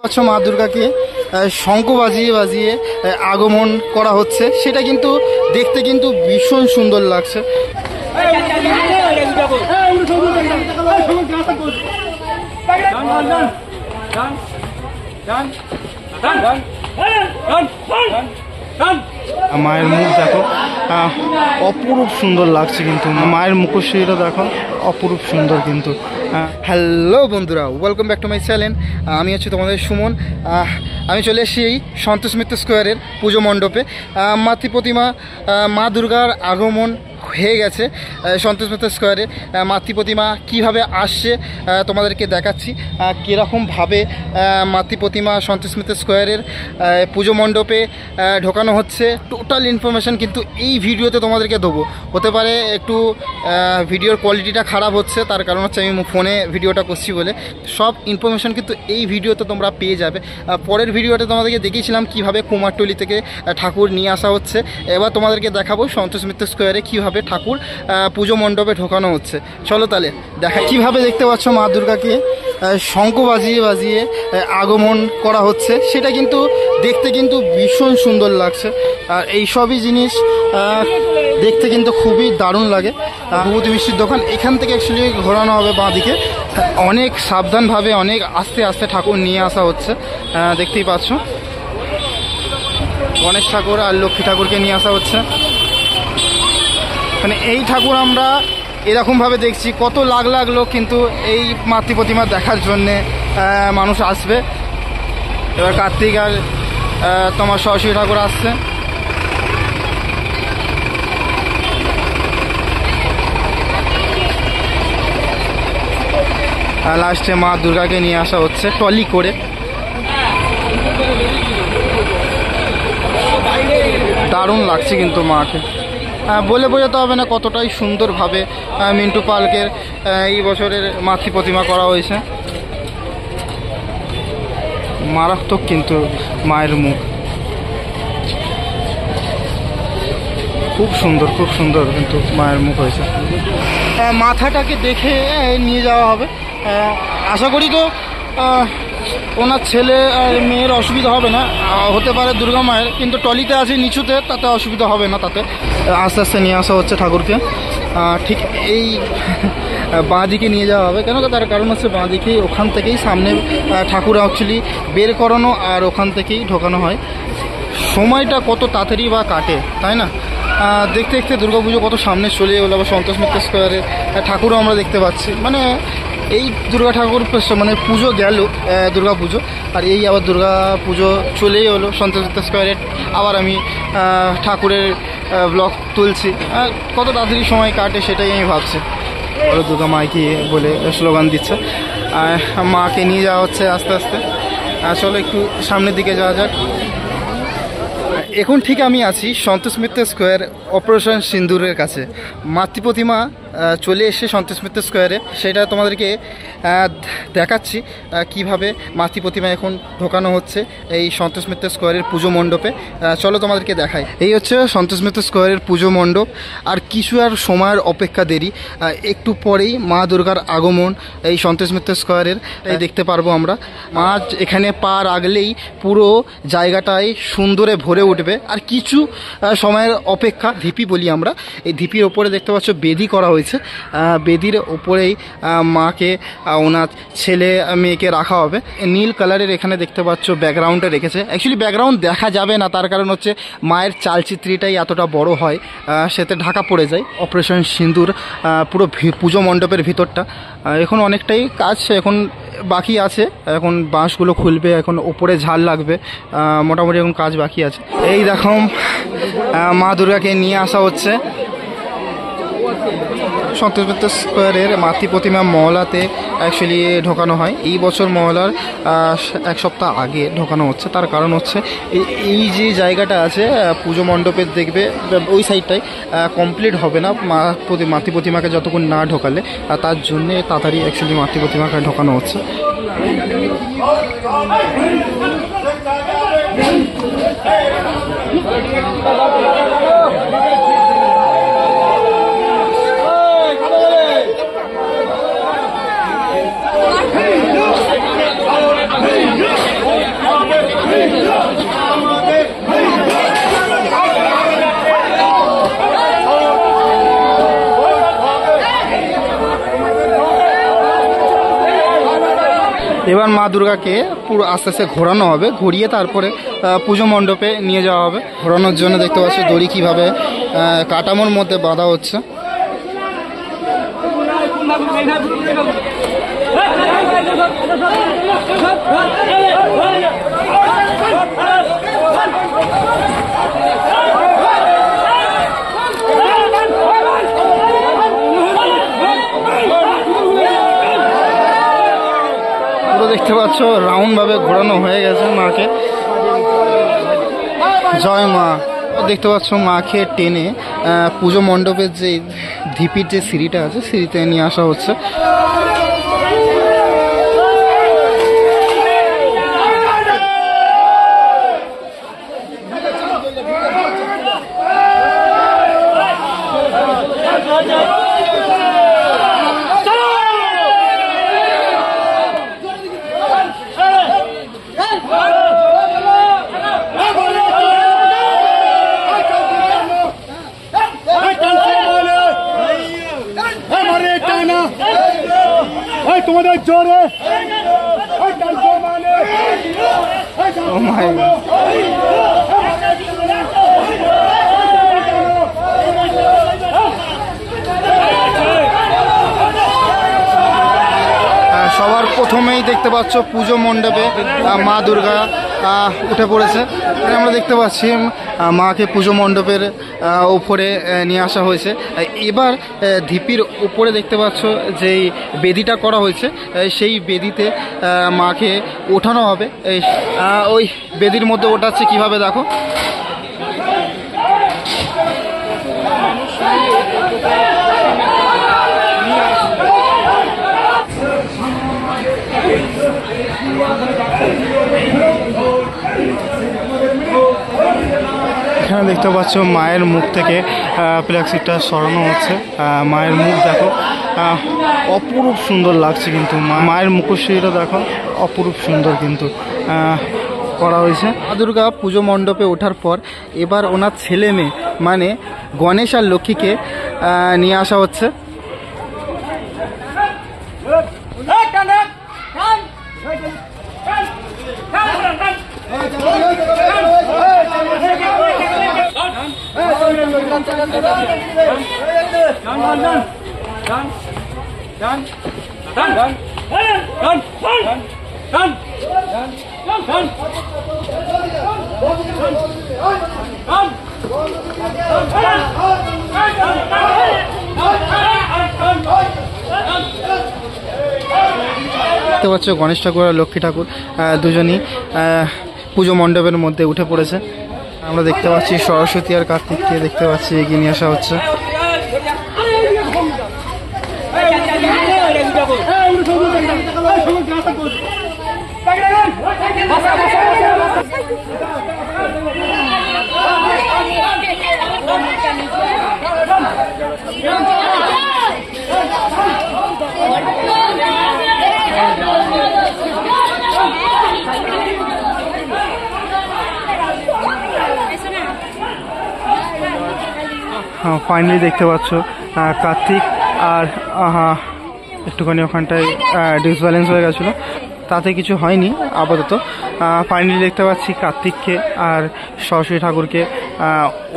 আচ্ছা, মা দুর্গাকে শঙ্খ বাজিয়ে বাজিয়ে আগমন করা হচ্ছে, সেটা কিন্তু দেখতে কিন্তু ভীষণ সুন্দর লাগছে। মায়ের মুখ দেখো, অপরূপ সুন্দর লাগছে, কিন্তু মায়ের মুখশ্রীটা দেখো অপরূপ সুন্দর কিন্তু। হ্যালো বন্ধুরা, welcome back to my channel. আমি হচ্ছে তোমাদের সুমন। আমি চলে এসেছি এই সন্তোষ মিত্র স্কোয়ারের পুজো মণ্ডপে। মাতৃ প্রতিমা মা দুর্গার আগমন হয়ে গেছে সন্তোষ মিত্র স্কোয়ারে। মাতৃ প্রতিমা কীভাবে আসছে তোমাদেরকে দেখাচ্ছি, কীরকমভাবে মাতৃ প্রতিমা সন্তোষ মিত্র স্কোয়ারের পুজো মণ্ডপে ঢোকানো হচ্ছে। টোটাল ইনফরমেশান কিন্তু এই ভিডিওতে তোমাদেরকে দেবো। হতে পারে একটু ভিডিওর কোয়ালিটিটা খারাপ হচ্ছে, তার কারণ হচ্ছে আমি ফোনে ভিডিওটা করছি বলে। সব ইনফরমেশান কিন্তু এই ভিডিওতে তোমরা পেয়ে যাবে। পরের ভিডিওতে তোমাদেরকে দেখিয়েছিলাম কীভাবে কুমারটুলি থেকে ঠাকুর নিয়ে আসা হচ্ছে। এবার তোমাদেরকে দেখাবো সন্তোষ মিত্র স্কোয়ারে কীভাবে ঠাকুর পুজো মণ্ডপে ঢোকানো হচ্ছে। চলো তাহলে দেখা। কিভাবে দেখতে পাচ্ছ মা দুর্গাকে শঙ্খ বাজিয়ে বাজিয়ে আগমন করা হচ্ছে, সেটা কিন্তু দেখতে কিন্তু ভীষণ সুন্দর লাগছে। আর এই সবই জিনিস দেখতে কিন্তু খুবই দারুণ লাগে। ভূপতি মিষ্টির দোকান এখান থেকে অ্যাকচুয়ালি ঘোরানো হবে বাঁ দিকে। অনেক সাবধানভাবে অনেক আস্তে আস্তে ঠাকুর নিয়ে আসা হচ্ছে, দেখতেই পাচ্ছ। গণেশ ঠাকুর আর লক্ষ্মী ঠাকুরকে নিয়ে আসা হচ্ছে। মানে এই ঠাকুর আমরা এরকমভাবে দেখছি, কত লাখ লাখ লোক কিন্তু এই মাতৃ প্রতিমা দেখার জন্যে মানুষ আসবে। এবার কার্তিক আর তোমার সরস্বতী ঠাকুর আসছে। লাস্টে মা দুর্গাকে নিয়ে আসা হচ্ছে ট্রলি করে। দারুণ লাগছে কিন্তু মাকে, বলে বোঝাতে হবে না কতটাই সুন্দরভাবে মিন্টু পালকের এই বছরের মাতৃ প্রতিমা করা হয়েছে। মারাত্মক কিন্তু মায়ের মুখ, খুব সুন্দর খুব সুন্দর কিন্তু মায়ের মুখ হয়েছে। মাথাটাকে দেখে নিয়ে যাওয়া হবে। আশা করি তো ওনার ছেলে আর মেয়ের অসুবিধা হবে না। হতে পারে দুর্গা মায়ের, কিন্তু টলিতে আছে নিচুতে, তাতে অসুবিধা হবে না। তাতে আস্তে আস্তে নিয়ে আসা হচ্ছে ঠাকুরকে। ঠিক এই বাঁ দিকে নিয়ে যাওয়া হবে, কেন তার কারণ হচ্ছে বাঁ দিকেই ওখান থেকেই সামনে ঠাকুর অ্যাকচুয়ালি বের করানো আর ওখান থেকেই ঢোকানো হয়। সময়টা কত তাড়াতাড়ি বা কাটে, তাই না? দেখতে দেখতে দুর্গাপুজো কত সামনে চলে এলো। আবার সন্তোষ মিত্র স্কোয়ারে ঠাকুরও আমরা দেখতে পাচ্ছি। মানে এই দুর্গা ঠাকুর মানে পুজো গেল দুর্গা পুজো, আর এই আবার দুর্গা পুজো চলেই হলো সন্তোষ মিত্র স্কোয়ারে। আবার আমি ঠাকুরের ব্লগ তুলছি। কত তাড়াতাড়ি সময় কাটে সেটাই আমি ভাবছি। বলো দুর্গা মাইকে বলে স্লোগান দিচ্ছে। মাকে নিয়ে যাওয়া হচ্ছে আস্তে আস্তে। চলো একটু সামনের দিকে যাওয়া যাক। এখন ঠিক আমি আছি সন্তোষ মিত্র স্কোয়ার অপারেশন সিন্দুরের কাছে। মাতৃ প্রতিমা চলে এসে সন্তোষ মিত্র স্কোয়ারে, সেটা তোমাদেরকে দেখাচ্ছি কিভাবে মাতৃ প্রতিমা এখন ঢোকানো হচ্ছে এই সন্তোষ মিত্র স্কোয়ারের পুজো মণ্ডপে। চলো তোমাদেরকে দেখাই। এই হচ্ছে সন্তোষ মিত্র স্কোয়ারের পুজো মণ্ডপ। আর কিছু আর সময়ের অপেক্ষা দেরি, একটু পরেই মা দুর্গার আগমন এই সন্তোষ মিত্র স্কোয়ারের দেখতে পারবো আমরা। মা এখানে পা রাখলেই পুরো জায়গাটায় সুন্দরে ভরে উঠবে। আর কিছু সময়ের অপেক্ষা, ধিপি বলি আমরা। এই ধিপির ওপরে দেখতে পাচ্ছ বেদি করা হয়েছে। বেদির ওপরেই মাকে ওনার ছেলে মেয়েকে রাখা হবে। নীল কালারের এখানে দেখতে পাচ্ছ ব্যাকগ্রাউন্ডে রেখেছে। অ্যাকচুয়ালি ব্যাকগ্রাউন্ড দেখা যাবে না, তার কারণ হচ্ছে মায়ের চালচিত্রিটাই এতটা বড় হয়, সেতে ঢাকা পড়ে যায়। অপারেশন সিন্দুর পুরো পুজো মণ্ডপের ভিতরটা এখন অনেকটাই কাজ এখন বাকি আছে। এখন বাঁশগুলো খুলবে, এখন ওপরে ঝাল লাগবে, মোটামুটি এখন কাজ বাকি আছে। এই দেখো মা দুর্গাকে নিয়ে আসা হচ্ছে সন্তোষ মিত্র স্কোয়ারের মাতৃ প্রতিমা মহলাতে অ্যাকচুয়ালি ঢোকানো হয়। এই বছর মহলার এক সপ্তাহ আগে ঢোকানো হচ্ছে। তার কারণ হচ্ছে এই যে জায়গাটা আছে পুজো মণ্ডপের, দেখবে ওই সাইডটাই কমপ্লিট হবে না মাতৃ প্রতিমাকে যতক্ষণ না ঢোকালে। তার জন্যে তাড়াতাড়ি অ্যাকচুয়ালি মাতৃ প্রতিমাকে ঢোকানো হচ্ছে। এবার মা দুর্গাকে পুরো আস্তে আস্তে ঘোরানো হবে, ঘুরিয়ে তারপরে পুজো মণ্ডপে নিয়ে যাওয়া হবে। ঘোরানোর জন্য দেখতে পাচ্ছি দড়ি কীভাবে কাঠামোর মধ্যে বাঁধা হচ্ছে। দেখতে পাচ্ছ রাউন্ড ভাবে ঘোরানো হয়ে গেছে মাকে। জয় মা। দেখতে পাচ্ছ মাকে টেনে পুজো মণ্ডপের যে ধিপির যে সিঁড়িটা আছে সিঁড়িতে নিয়ে আসা হচ্ছে। তোমাদের জোরে সবার প্রথমেই দেখতে পাচ্ছ পুজো মণ্ডপে মা দুর্গা উঠে পড়েছে। আমরা দেখতে পাচ্ছি মাকে পুজো মণ্ডপের উপরে নিয়ে আসা হয়েছে। এবার ধিপির উপরে দেখতে পাচ্ছ যেই বেদিটা করা হয়েছে সেই বেদিতে মাকে ওঠানো হবে। ওই বেদির মধ্যে ওঠাচ্ছে কিভাবে দেখো। এখানে দেখতে পাচ্ছ মায়ের মুখ থেকে প্লাস্টিকটা সরানো হচ্ছে। মায়ের মুখ দেখো, অপরূপ সুন্দর লাগছে কিন্তু মায়ের মুখশ্রীটা দেখো, অপরূপ সুন্দর কিন্তু করা হয়েছে। মা দুর্গা পুজো মণ্ডপে ওঠার পর এবার ওনার ছেলে মেয়ে মানে গণেশ আর লক্ষ্মীকে নিয়ে আসা হচ্ছে। দেখতে পাচ্ছ গণেশ ঠাকুর আর লক্ষ্মী ঠাকুর দুজনই পুজো মণ্ডপের মধ্যে উঠে পড়েছে। আমরা দেখতে পাচ্ছি সরস্বতী আর কার্তিককে দেখতে পাচ্ছি এগিয়ে নিয়ে আসা হচ্ছে। ফাইনালি দেখতে পাচ্ছ কার্তিক আর একটুখানি ওখানটায় ডিসব্যালেন্স হয়ে গেছিলো, তাতে কিছু হয়নি আপাতত। ফাইনালি দেখতে পাচ্ছি কার্তিককে আর সরস্বতী ঠাকুরকে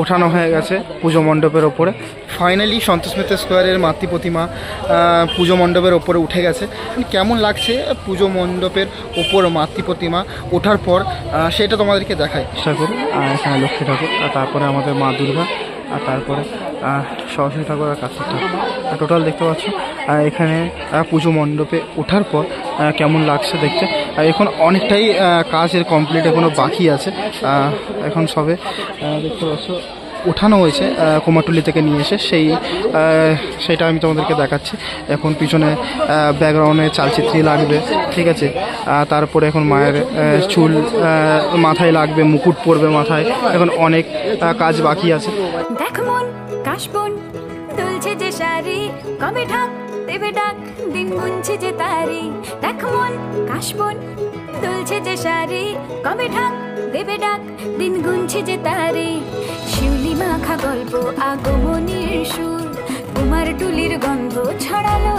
ওঠানো হয়ে গেছে পুজো মণ্ডপের ওপরে। ফাইনালি সন্তোষ মিত্র স্কোয়ারের মাতৃ প্রতিমা পুজো মণ্ডপের ওপরে উঠে গেছে। কেমন লাগছে পুজো মণ্ডপের ওপর মাতৃ প্রতিমা ওঠার পর সেটা তোমাদেরকে দেখাই চেষ্টা করি। এখানে লক্ষ্মী ঠাকুর আর তারপরে আমাদের মা দুর্গা আর তারপরে সরস্বতী ঠাকুর আর কার্তিক ঠাকুর টোটাল দেখতে পাচ্ছ। এখানে পুজো মণ্ডপে ওঠার পর কেমন লাগছে দেখতে। এখন অনেকটাই কাজের কমপ্লিট এখনও বাকি আছে। এখন সবে দেখতে পাচ্ছ ওঠানো হয়েছে কুমারটুলি থেকে নিয়ে এসে, সেইটা আমি তোমাদেরকে দেখাচ্ছি। এখন পিছনে ব্যাকগ্রাউন্ডে চালচিত্রি লাগবে, ঠিক আছে। তারপরে এখন মায়ের চুল মাথায় লাগবে, মুকুট পরবে মাথায়, এখন অনেক কাজ বাকি আছে। দেখো মন কাশবন দুলছে যে শাড়ি, কবে ঢাক দেবে ডাক দিন গুনছে যে তারি। দেখো মন কাশবন দুলছে যে শাড়ি, কবে ঢাক দেবে ডাক দিন গুনছে যে তারি। শিউলি মাখা গল্প আগমনীর সুর, কুমারটুলির গন্ধ ছড়ালো